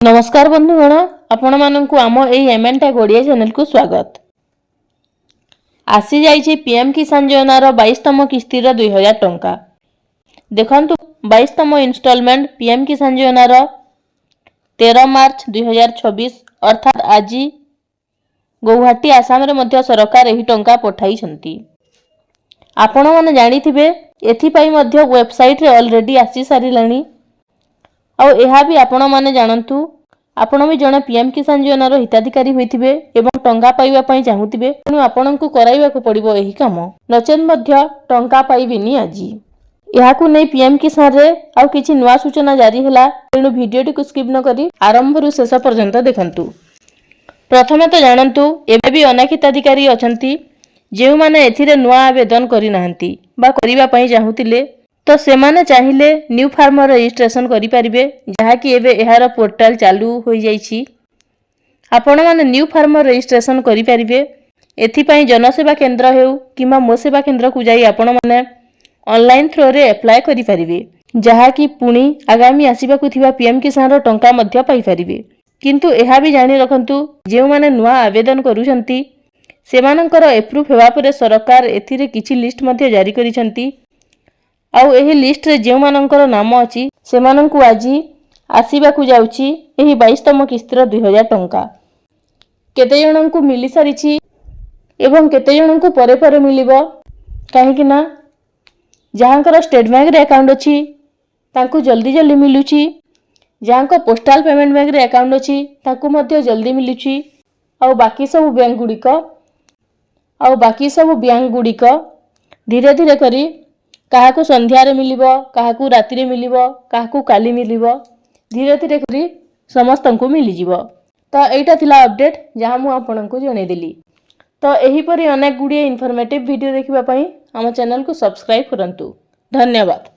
नमस्कार बंधुगण, आपण मानक आम एमएन टैग ओडिया चैनल को स्वागत। आसी जाइए पीएम किसान योजनार 22तम किस्तिर 2000 टंका। देखंतु 22तम इन्स्टॉलमेंट पीएम किसान योजनार 13 मार्च 2026 अर्थात आज गुवाहाटी आसाम रे मध्य सरकार एही टंका पठाई छंती। आपण माने जानिथिबे एथि पई मध्य वेबसाइट रे ऑलरेडी आसी सारिलानी। आउ एहा भी आपण माने जानंतु आपण भी जने पीएम किसान योजनार हिताधिकारी होइथिबे एवं टंका पाइबा पई चाहुथिबे तेनु आपणंकु कराइबा को पड़िबो एही काम नचेन मध्य टंका पाइबिनी आजी। एहाकु नै पीएम किसान रे आउ किछि नुवा सूचना जारी हला, तेनु भिडियोटी को स्किप न करी आरंभ रु शेष पर्यंत देखंतु। प्रथमे तो जानंतु एबे भी अनेक हिताधिकारी अछंती जेउ माने एथिरे नुवा आवेदन करि नाहंती बा करिबा पई चाहुतिले तो सेमाने चाहिए न्यू फार्मर रजिस्ट्रेशन करि परिबे, जहा कि एबे एहार पोर्टल चालू होई जाईछि। आपण माने न्यू फार्मर रजिस्ट्रेशन करि परिबे। एथि पई जनसेवा केंद्र हेउ किमा मो सेवा केंद्र को जाई आपण माने ऑनलाइन थ्रो रे अप्लाई करि परिबे, जहा कि पुणी आगामी आसीबा को थिबा पीएम किसान रो टंका मध्य पाई परिबे। किंतु एहा भी जानि रखंतु जेउ माने नुवा आवेदन करूछंती सेमानकर एप्रूव हेबा परे सरकार एथिरे किछि लिस्ट मध्य जारी करिसंती। आउ एही लिस्ट रे जेउ मानकर नाम अछि सेमानंकु आजी आसीबा को जाउछि एही 22तम किस्तिर 2000 टंका। केते जनंकु मिली सारिछि एवं केते जनंकु परे परे मिलिबो, काहे कि ना जहांकर स्टेट बैंक रे अकाउंट अछि तांकु जल्दी जल्दी मिलुछि, जहांको पोस्टल पेमेंट बैंक रे अकाउंट अछि तांकु मध्य जल्दी मिलुछि। आउ बाकी सब बैंक गुडिक धीरे धीरे करी काहाकू संध्या रे मिलिबो, काहाकू राति रे मिलिबो, काहाकू काली मिलिबो, धीरे धीरे करी समस्तंकु मिली जिवो। तो एटा थिला अपडेट जहां मु आपनंकु जणे देली। तो एही परी अनेक गुडिये इन्फॉर्मेटिव वीडियो देखिबा पई हम चैनल को सब्सक्राइब करंतु। धन्यवाद।